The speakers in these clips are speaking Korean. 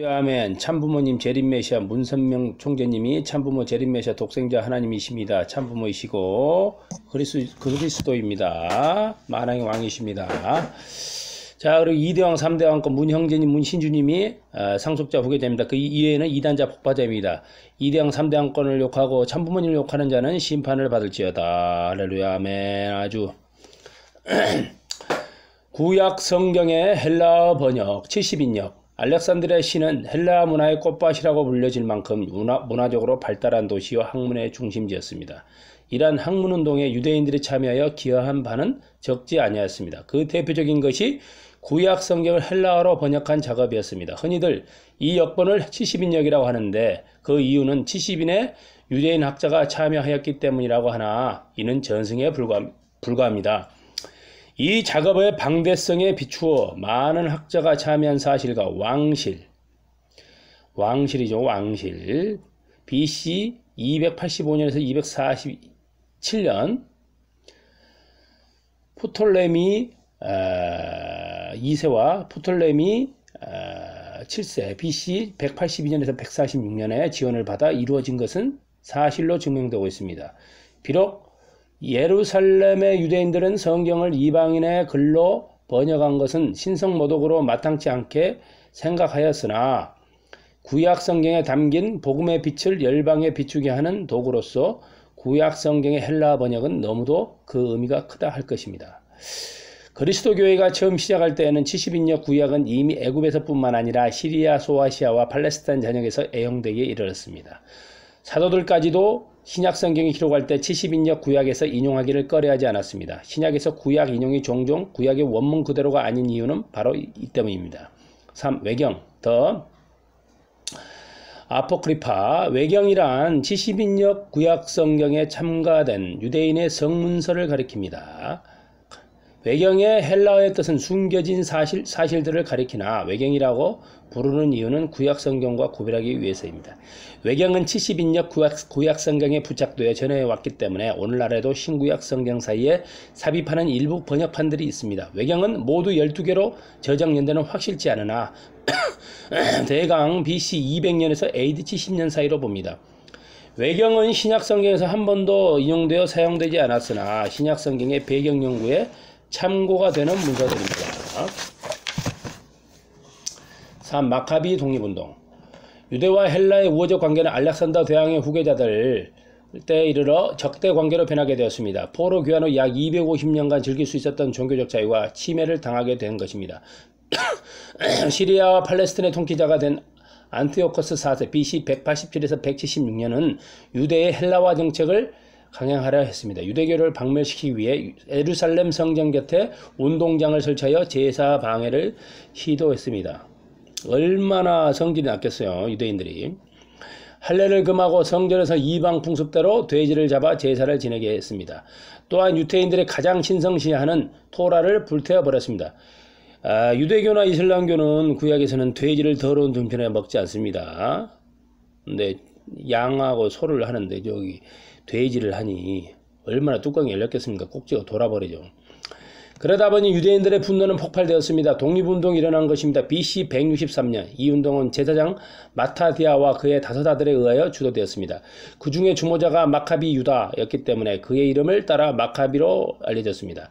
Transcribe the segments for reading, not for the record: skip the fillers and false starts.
아멘. 참부모님 재림메시아 문선명 총재님이 참부모 재림메시아 독생자 하나님이십니다. 참부모이시고 그리스도입니다. 만왕의 왕이십니다. 자, 그리고 2대왕 3대왕권 문형제님 문신주님이 상속자 후계자입니다. 그 이외에는 이단자 폭파자입니다. 2대왕 3대왕권을 욕하고 참부모님을 욕하는 자는 심판을 받을지어다. 할렐루야. 아멘. 아주 구약 성경의 헬라어 번역 70인역. 알렉산드리아 시는 헬라 문화의 꽃밭이라고 불려질 만큼 문화적으로 발달한 도시와 학문의 중심지였습니다. 이러한 학문운동에 유대인들이 참여하여 기여한 바는 적지 아니었습니다. 그 대표적인 것이 구약 성경을 헬라어로 번역한 작업이었습니다. 흔히들 이 역본을 70인역이라고 하는데 그 이유는 70인의 유대인 학자가 참여하였기 때문이라고 하나 이는 전승에 불과합니다. 이 작업의 방대성에 비추어 많은 학자가 참여한 사실과 왕실이죠. 왕실 BC 285년에서 247년 프톨레미 2세와 프톨레미 7세 BC 182년에서 146년에 지원을 받아 이루어진 것은 사실로 증명되고 있습니다. 비록 예루살렘의 유대인들은 성경을 이방인의 글로 번역한 것은 신성모독으로 마땅치 않게 생각하였으나 구약 성경에 담긴 복음의 빛을 열방에 비추게 하는 도구로서 구약 성경의 헬라 번역은 너무도 그 의미가 크다 할 것입니다. 그리스도 교회가 처음 시작할 때에는 70인역 구약은 이미 애굽에서뿐만 아니라 시리아, 소아시아와 팔레스타인 전역에서 애용되기에 이르렀습니다. 사도들까지도 신약 성경이 기록할 때 70인역 구약에서 인용하기를 꺼려하지 않았습니다. 신약에서 구약 인용이 종종 구약의 원문 그대로가 아닌 이유는 바로 이 때문입니다. 3. 외경. 더 아포크리파. 외경이란 70인역 구약 성경에 첨가된 유대인의 성문서를 가리킵니다. 외경의 헬라어의 뜻은 숨겨진 사실들을 가리키나 외경이라고 부르는 이유는 구약 성경과 구별하기 위해서입니다. 외경은 70인역 구약 성경에 부착되어 전해 왔기 때문에 오늘날에도 신구약 성경 사이에 삽입하는 일부 번역판들이 있습니다. 외경은 모두 12개로 저작 연대는 확실치 않으나 대강 BC 200년에서 AD 70년 사이로 봅니다. 외경은 신약 성경에서 한 번도 인용되어 사용되지 않았으나 신약 성경의 배경 연구에 참고가 되는 문서들입니다. 3. 마카비 독립운동. 유대와 헬라의 우호적 관계는 알렉산더 대왕의 후계자들 때 이르러 적대 관계로 변하게 되었습니다. 포로 귀환 후 약 250년간 즐길 수 있었던 종교적 자유와 침해를 당하게 된 것입니다. 시리아와 팔레스틴의 통치자가 된 안티오코스 4세 BC 187에서 176년은 유대의 헬라화 정책을 강행하려 했습니다. 유대교를 박멸시키기 위해 예루살렘 성전 곁에 운동장을 설치하여 제사 방해를 시도했습니다. 얼마나 성질이 났겠어요, 유대인들이. 할례를 금하고 성전에서 이방 풍습대로 돼지를 잡아 제사를 지내게 했습니다. 또한 유대인들의 가장 신성시하는 토라를 불태워버렸습니다. 유대교나 이슬람교는 구약에서는 돼지를 더러운 등편에 먹지 않습니다. 근데 양하고 소를 하는데 저기 돼지를 하니 얼마나 뚜껑이 열렸겠습니까? 꼭지가 돌아버리죠. 그러다 보니 유대인들의 분노는 폭발되었습니다. 독립운동이 일어난 것입니다. BC 163년 이 운동은 제사장 마타디아와 그의 5아들에 의하여 주도되었습니다. 그 중에 주모자가 마카비 유다였기 때문에 그의 이름을 따라 마카비로 알려졌습니다.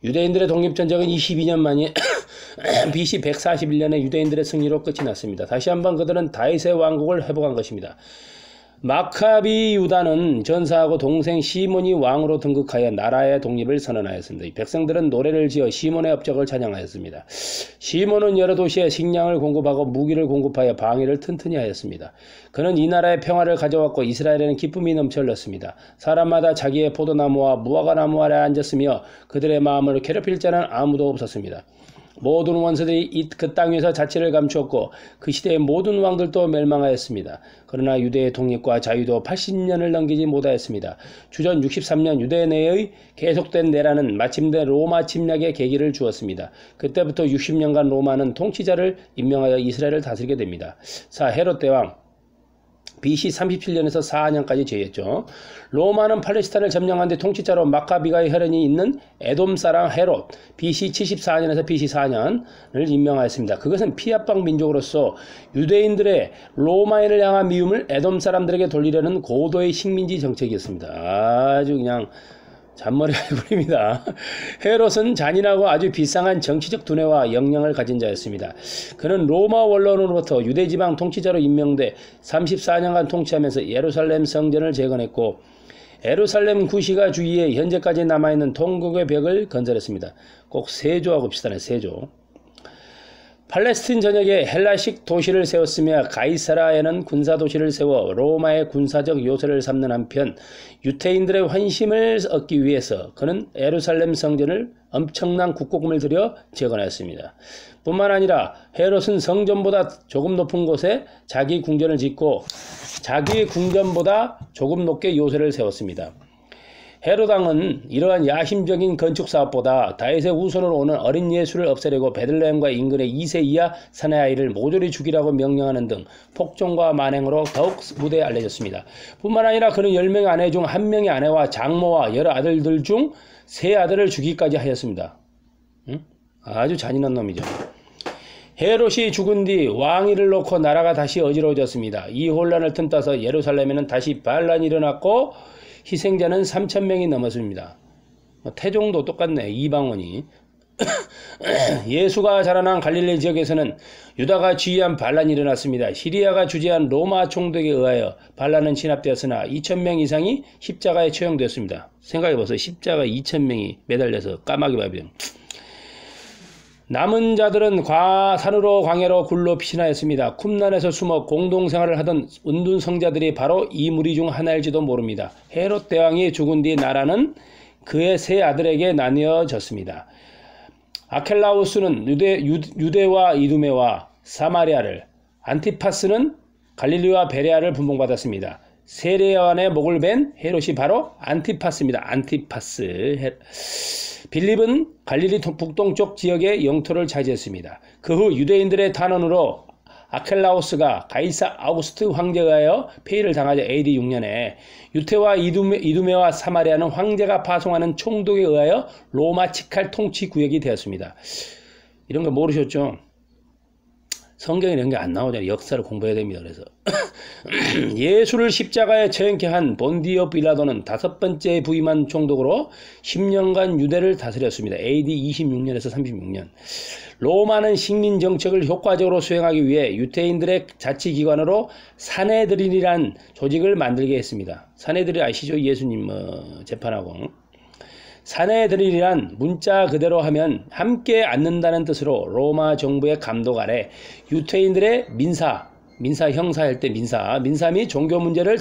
유대인들의 독립전쟁은 22년 만에 BC 141년에 유대인들의 승리로 끝이 났습니다. 다시 한번 그들은 다윗의 왕국을 회복한 것입니다. 마카비 유다는 전사하고 동생 시몬이 왕으로 등극하여 나라의 독립을 선언하였습니다. 백성들은 노래를 지어 시몬의 업적을 찬양하였습니다. 시몬은 여러 도시에 식량을 공급하고 무기를 공급하여 방위를 튼튼히 하였습니다. 그는 이 나라의 평화를 가져왔고 이스라엘에는 기쁨이 넘쳐 흘렀습니다. 사람마다 자기의 포도나무와 무화과나무 아래 앉았으며 그들의 마음을 괴롭힐 자는 아무도 없었습니다. 모든 원수들이 그 땅 위에서 자치를 감추었고 그 시대의 모든 왕들도 멸망하였습니다. 그러나 유대의 독립과 자유도 80년을 넘기지 못하였습니다. 주전 63년 유대 내의 계속된 내란은 마침내 로마 침략의 계기를 주었습니다. 그때부터 60년간 로마는 통치자를 임명하여 이스라엘을 다스리게 됩니다. 4. 헤롯 대왕 BC 37년에서 4년까지 제위했죠. 로마는 팔레스타인을 점령한 뒤 통치자로 마카비가의 혈연이 있는 에돔 사람 헤롯 BC 74년에서 BC 4년을 임명하였습니다. 그것은 피압방 민족으로서 유대인들의 로마인을 향한 미움을 에돔 사람들에게 돌리려는 고도의 식민지 정책이었습니다. 아주 그냥 잔머리가 부립니다. 헤롯은 잔인하고 아주 비상한 정치적 두뇌와 역량을 가진 자였습니다. 그는 로마 원로로부터 유대지방 통치자로 임명돼 34년간 통치하면서 예루살렘 성전을 재건했고 예루살렘 구시가 주위에 현재까지 남아있는 통곡의 벽을 건설했습니다. 꼭 세조하고 비슷하네. 세조. 팔레스틴 전역에 헬라식 도시를 세웠으며 가이사라에는 군사도시를 세워 로마의 군사적 요새를 삼는 한편 유태인들의 환심을 얻기 위해서 그는 예루살렘 성전을 엄청난 국고금을 들여 재건했습니다. 뿐만 아니라 헤롯은 성전보다 조금 높은 곳에 자기 궁전을 짓고 자기의 궁전보다 조금 높게 요새를 세웠습니다. 헤롯 왕은 이러한 야심적인 건축사업보다 다윗의 후손으로 오는 어린 예수를 없애려고 베들레헴과 인근의 2세 이하 사내 아이를 모조리 죽이라고 명령하는 등 폭정과 만행으로 더욱 무대에 알려졌습니다. 뿐만 아니라 그는 10명의 아내 중 1명의 아내와 장모와 여러 아들들 중 3아들을 죽이기까지 하였습니다. 아주 잔인한 놈이죠. 헤롯이 죽은 뒤 왕위를 놓고 나라가 다시 어지러워졌습니다. 이 혼란을 틈타서 예루살렘에는 다시 반란이 일어났고 희생자는 3,000명이 넘었습니다. 태종도 똑같네. 이방원이. 예수가 자라난 갈릴리 지역에서는 유다가 지휘한 반란이 일어났습니다. 시리아가 주재한 로마 총독에 의하여 반란은 진압되었으나 2,000명 이상이 십자가에 처형되었습니다. 생각해보세요. 십자가 2,000명이 매달려서 까마귀 바비령. 남은 자들은 산으로 광야로 굴로 피신하였습니다. 쿰란에서 숨어 공동생활을 하던 운둔성자들이 바로 이 무리 중 하나일지도 모릅니다. 헤롯 대왕이 죽은 뒤 나라는 그의 3아들에게 나뉘어졌습니다. 아켈라우스는 유대와 이두메와 사마리아를, 안티파스는 갈릴리와 베레아를 분봉받았습니다. 세례요한의 목을 벤 헤롯이 바로 안티파스입니다. 안티파스. 빌립은 갈릴리 북동쪽 지역의 영토를 차지했습니다. 그 후 유대인들의 탄원으로 아켈라우스가 가이사 아우구스트 황제에 의하여 폐위를 당하자 AD 6년에 유태와 이두메와 사마리아는 황제가 파송하는 총독에 의하여 로마 치칼 통치 구역이 되었습니다. 이런 거 모르셨죠? 성경에 이런 게 안 나오잖아요. 역사를 공부해야 됩니다. 그래서 예수를 십자가에 처형케 한 본디오 빌라도는 5번째 부임한 총독으로 10년간 유대를 다스렸습니다. AD 26년에서 36년. 로마는 식민 정책을 효과적으로 수행하기 위해 유대인들의 자치기관으로 사내드린이란 조직을 만들게 했습니다. 사내드린 아시죠? 예수님 재판하고. 사내드린이란 문자 그대로 하면 함께 앉는다는 뜻으로 로마 정부의 감독 아래 유태인들의 민사 형사할 때 민사 및 종교 문제를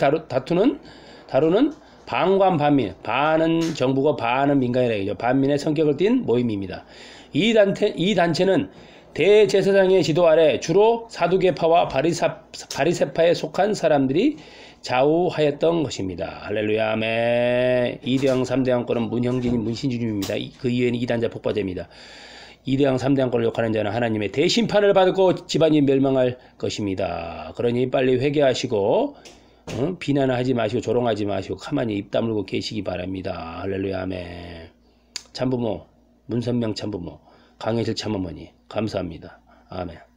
다루는 방관 반민, 반은 정부고 반은 민간이라 얘기죠. 반민의 성격을 띤 모임입니다. 이 단체는 대제사장의 지도 아래 주로 사두개파와 바리새파에 속한 사람들이 좌우하였던 것입니다. 할렐루야, 아멘. 2대왕 3대왕권은 문형진이 문신주님입니다. 그 이외에는 이단자 폭파제입니다. 2대왕 3대왕권을 욕하는 자는 하나님의 대심판을 받고 집안이 멸망할 것입니다. 그러니 빨리 회개하시고 비난하지 마시고 조롱하지 마시고 가만히 입 다물고 계시기 바랍니다. 할렐루야, 아멘. 참부모 문선명 참부모 강혜실 참어머니 감사합니다. 아멘.